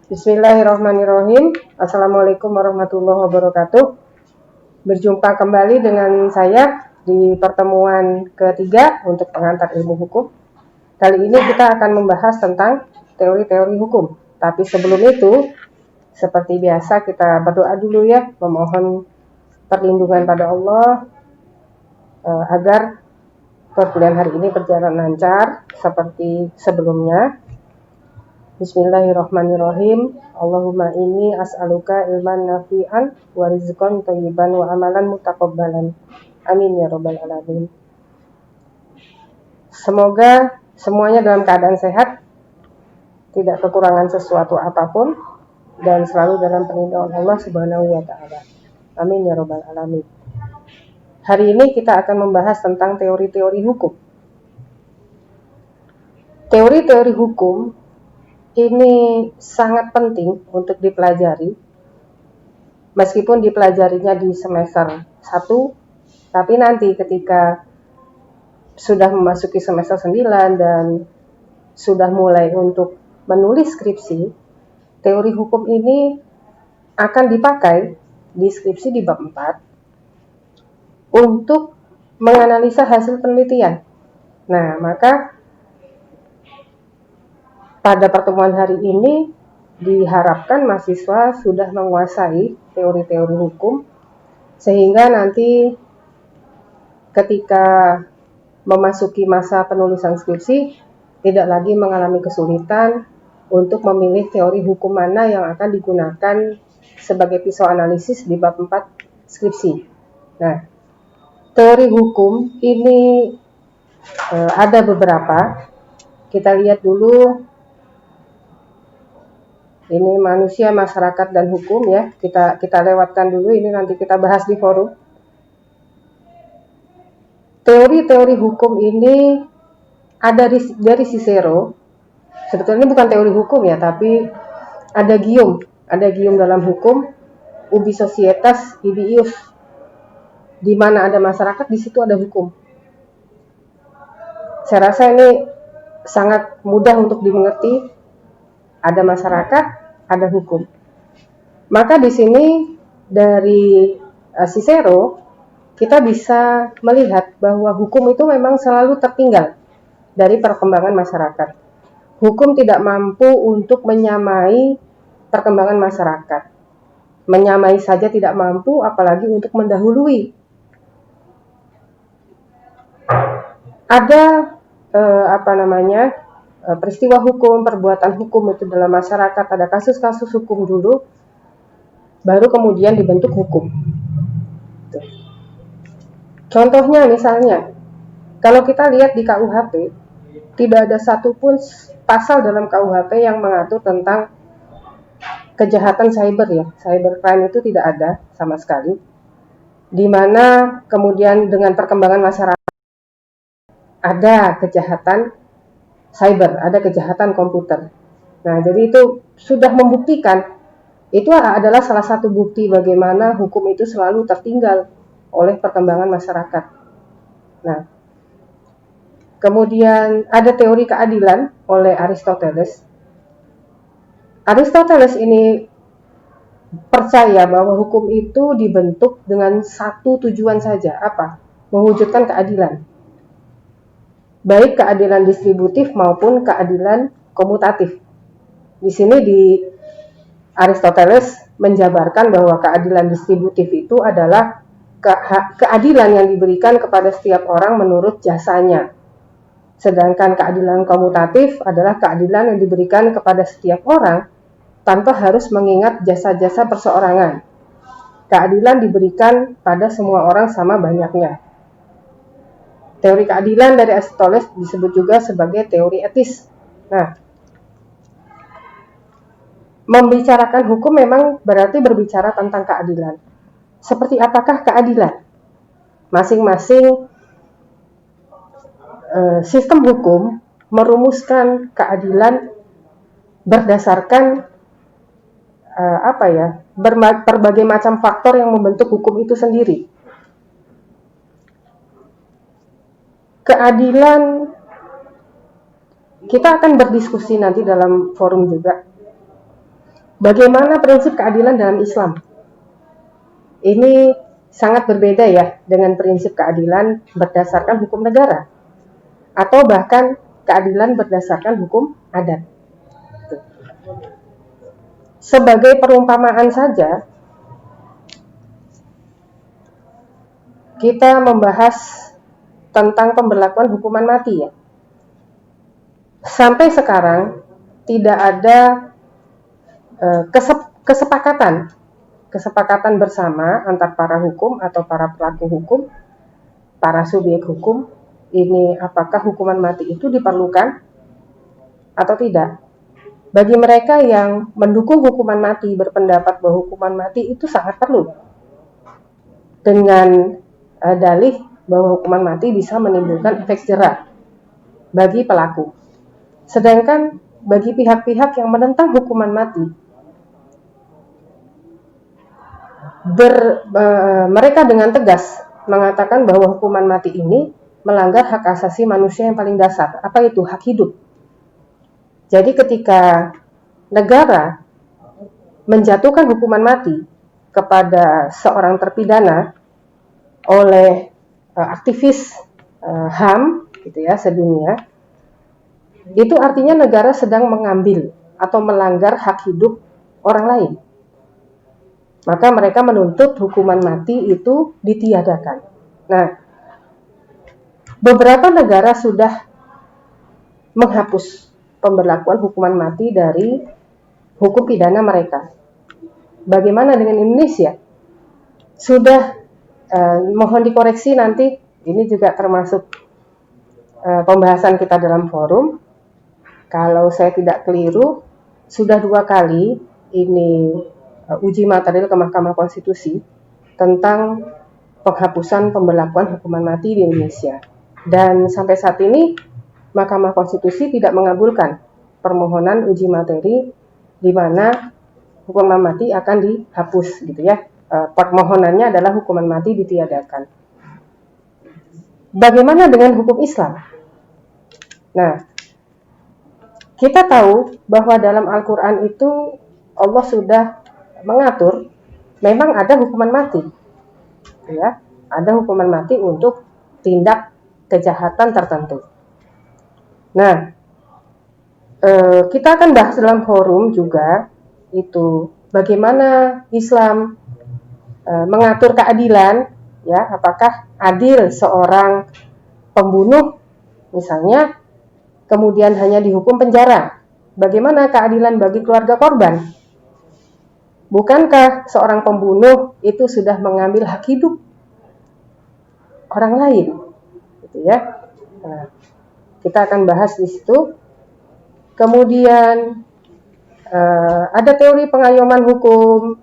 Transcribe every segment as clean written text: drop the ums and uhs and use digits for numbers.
Bismillahirrahmanirrahim. Assalamualaikum warahmatullahi wabarakatuh. Berjumpa kembali dengan saya di pertemuan ketiga untuk pengantar ilmu hukum. Kali ini kita akan membahas tentang teori-teori hukum. Tapi sebelum itu, seperti biasa kita berdoa dulu ya, memohon perlindungan pada Allah agar perkuliahan hari ini berjalan lancar seperti sebelumnya. Bismillahirrahmanirrahim. Allahumma inni as'aluka ilman nafi'an wa rizqan thayyiban wa amalan mutaqabbalan. Amin ya rabbal alamin. Semoga semuanya dalam keadaan sehat, tidak kekurangan sesuatu apapun, dan selalu dalam perlindungan Allah Subhanahu wa taala. Amin ya rabbal alamin. Hari ini kita akan membahas tentang teori-teori hukum. Teori-teori hukum ini sangat penting untuk dipelajari, meskipun dipelajarinya di semester 1, tapi nanti ketika sudah memasuki semester 9 dan sudah mulai untuk menulis skripsi, teori hukum ini akan dipakai di skripsi di bab 4 untuk menganalisa hasil penelitian. Nah, maka pada pertemuan hari ini diharapkan mahasiswa sudah menguasai teori-teori hukum sehingga nanti ketika memasuki masa penulisan skripsi tidak lagi mengalami kesulitan untuk memilih teori hukum mana yang akan digunakan sebagai pisau analisis di bab 4 skripsi. Nah, teori hukum ini ada beberapa. Kita lihat dulu. Ini manusia, masyarakat, dan hukum ya. Kita lewatkan dulu, ini nanti kita bahas di forum. Teori-teori hukum ini ada dari Cicero. Sebetulnya bukan teori hukum ya, tapi ada Guillaume dalam hukum, ubi societas ibi ius. Di mana ada masyarakat, di situ ada hukum. Saya rasa ini sangat mudah untuk dimengerti. Ada masyarakat, ada hukum. Maka di sini dari Cicero kita bisa melihat bahwa hukum itu memang selalu tertinggal dari perkembangan masyarakat. Hukum tidak mampu untuk menyamai perkembangan masyarakat. Menyamai saja tidak mampu, apalagi untuk mendahului. Ada peristiwa hukum, perbuatan hukum itu dalam masyarakat, ada kasus-kasus hukum dulu, baru kemudian dibentuk hukum. Contohnya misalnya, kalau kita lihat di KUHP, tidak ada satupun pasal dalam KUHP yang mengatur tentang kejahatan cyber ya. Cybercrime itu tidak ada sama sekali. Di mana kemudian dengan perkembangan masyarakat ada kejahatan cyber, ada kejahatan komputer. Nah, jadi itu sudah membuktikan, itu adalah salah satu bukti bagaimana hukum itu selalu tertinggal oleh perkembangan masyarakat. Nah, kemudian ada teori keadilan oleh Aristoteles. Aristoteles ini percaya bahwa hukum itu dibentuk dengan satu tujuan saja, apa? Mewujudkan keadilan. Baik keadilan distributif maupun keadilan komutatif. Di sini di Aristoteles menjabarkan bahwa keadilan distributif itu adalah keadilan yang diberikan kepada setiap orang menurut jasanya. Sedangkan keadilan komutatif adalah keadilan yang diberikan kepada setiap orang tanpa harus mengingat jasa-jasa perseorangan. Keadilan diberikan pada semua orang sama banyaknya. Teori keadilan dari Aristoteles disebut juga sebagai teori etis. Nah, membicarakan hukum memang berarti berbicara tentang keadilan. Seperti apakah keadilan? Masing-masing sistem hukum merumuskan keadilan berdasarkan berbagai macam faktor yang membentuk hukum itu sendiri. Keadilan, kita akan berdiskusi nanti dalam forum juga. Bagaimana prinsip keadilan dalam Islam? Ini sangat berbeda ya dengan prinsip keadilan berdasarkan hukum negara atau bahkan keadilan berdasarkan hukum adat. Sebagai perumpamaan saja, kita membahas tentang pemberlakuan hukuman mati ya. Sampai sekarang tidak ada kesepakatan bersama antar para hukum atau para pelaku hukum, para subjek hukum, ini apakah hukuman mati itu diperlukan atau tidak. Bagi mereka yang mendukung hukuman mati, berpendapat bahwa hukuman mati itu sangat perlu, dengan dalih bahwa hukuman mati bisa menimbulkan efek jera bagi pelaku. Sedangkan bagi pihak-pihak yang menentang hukuman mati, mereka dengan tegas mengatakan bahwa hukuman mati ini melanggar hak asasi manusia yang paling dasar. Apa itu? Hak hidup. Jadi ketika negara menjatuhkan hukuman mati kepada seorang terpidana oleh aktivis HAM gitu ya sedunia, itu artinya negara sedang mengambil atau melanggar hak hidup orang lain. Maka mereka menuntut hukuman mati itu ditiadakan. Nah, beberapa negara sudah menghapus pemberlakuan hukuman mati dari hukum pidana mereka. Bagaimana dengan Indonesia? Sudah, mohon dikoreksi nanti, ini juga termasuk pembahasan kita dalam forum. Kalau saya tidak keliru, sudah 2 kali ini uji material ke Mahkamah Konstitusi tentang penghapusan pemberlakuan hukuman mati di Indonesia. Dan sampai saat ini Mahkamah Konstitusi tidak mengabulkan permohonan uji materi di mana hukuman mati akan dihapus gitu ya. Permohonannya adalah hukuman mati ditiadakan. Bagaimana dengan hukum Islam? Nah, kita tahu bahwa dalam Al-Quran itu Allah sudah mengatur memang ada hukuman mati, ya, ada hukuman mati untuk tindak kejahatan tertentu. Nah, kita akan bahas dalam forum juga itu bagaimana Islam mengatur keadilan, ya, apakah adil seorang pembunuh misalnya kemudian hanya dihukum penjara. Bagaimana keadilan bagi keluarga korban? Bukankah seorang pembunuh itu sudah mengambil hak hidup orang lain, gitu ya? Nah, kita akan bahas di situ. Kemudian ada teori pengayoman hukum,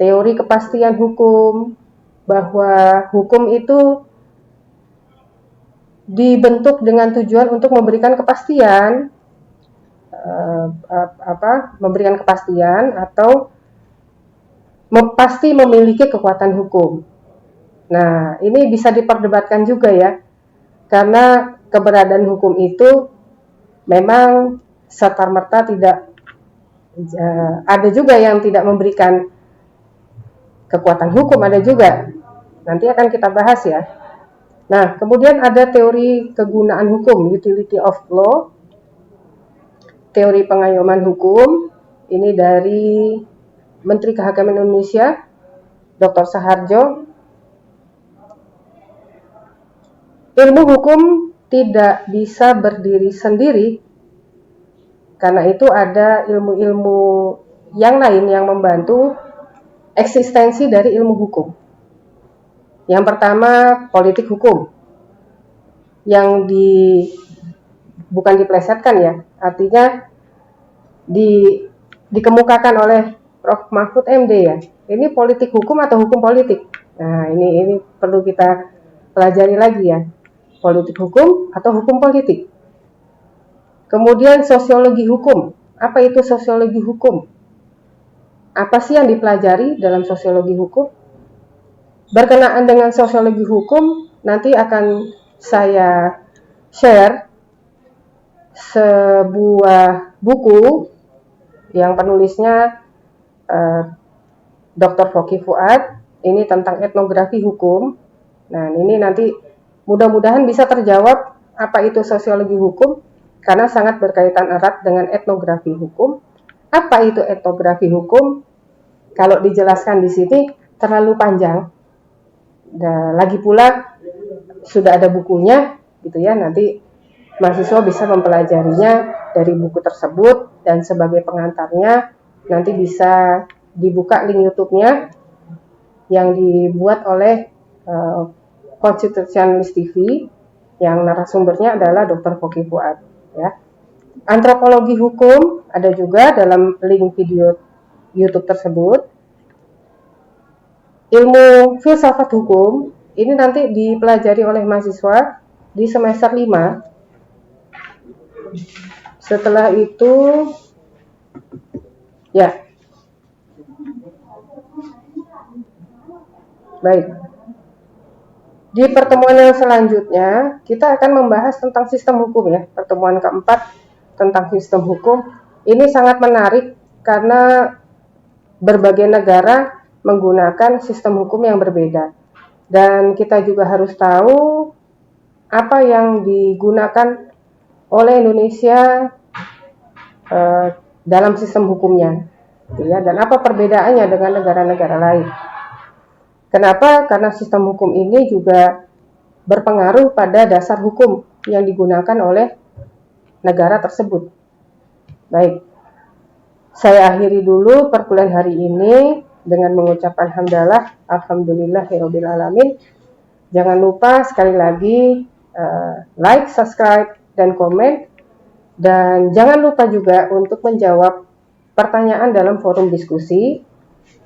teori kepastian hukum, bahwa hukum itu dibentuk dengan tujuan untuk memberikan kepastian, memberikan kepastian atau pasti memiliki kekuatan hukum. Nah, ini bisa diperdebatkan juga ya, karena keberadaan hukum itu memang serta-merta tidak, ada juga yang tidak memberikan kekuatan hukum, ada juga. Nanti akan kita bahas ya. Nah, kemudian ada teori kegunaan hukum, utility of law, teori pengayoman hukum, ini dari Menteri Kehakiman Indonesia, Dr. Saharjo. Ilmu hukum tidak bisa berdiri sendiri, karena itu ada ilmu-ilmu yang lain yang membantu eksistensi dari ilmu hukum. Yang pertama, politik hukum, yang bukan diplesetkan ya, artinya dikemukakan oleh Prof. Mahfud MD ya. Ini politik hukum atau hukum politik? Nah, ini perlu kita pelajari lagi ya. Politik hukum atau hukum politik. Kemudian sosiologi hukum. Apa itu sosiologi hukum? Apa sih yang dipelajari dalam sosiologi hukum? Berkenaan dengan sosiologi hukum, nanti akan saya share sebuah buku yang penulisnya Dr. Foky Fuad, ini tentang etnografi hukum. Nah, ini nanti mudah-mudahan bisa terjawab apa itu sosiologi hukum, karena sangat berkaitan erat dengan etnografi hukum. Apa itu etnografi hukum? Kalau dijelaskan di sini terlalu panjang. Nah, lagi pula sudah ada bukunya, gitu ya. Nanti mahasiswa bisa mempelajarinya dari buku tersebut, dan sebagai pengantarnya nanti bisa dibuka link YouTube-nya yang dibuat oleh Constitutionalist TV, yang narasumbernya adalah Dr. Foky Fuad, ya. Antropologi hukum ada juga dalam link video YouTube tersebut. Ilmu filsafat hukum ini nanti dipelajari oleh mahasiswa di semester 5. Setelah itu, ya, baik. Di pertemuan yang selanjutnya, kita akan membahas tentang sistem hukum, ya. Pertemuan keempat tentang sistem hukum. Ini sangat menarik karena berbagai negara menggunakan sistem hukum yang berbeda. Dan kita juga harus tahu apa yang digunakan oleh Indonesia dalam sistem hukumnya, ya, dan apa perbedaannya dengan negara-negara lain. Kenapa? Karena sistem hukum ini juga berpengaruh pada dasar hukum yang digunakan oleh negara tersebut. Baik, saya akhiri dulu perkuliahan hari ini dengan mengucapkan hamdalah, alhamdulillahirabbil alamin. Jangan lupa sekali lagi like, subscribe, dan komen. Dan jangan lupa juga untuk menjawab pertanyaan dalam forum diskusi.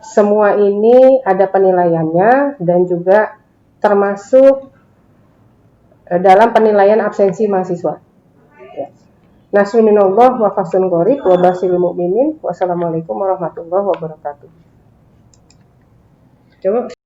Semua ini ada penilaiannya dan juga termasuk dalam penilaian absensi mahasiswa. Ya. Nasrun minallah wa fathun qorib wa basyiril mu'minin. Wassalamualaikum warahmatullahi wabarakatuh. Coba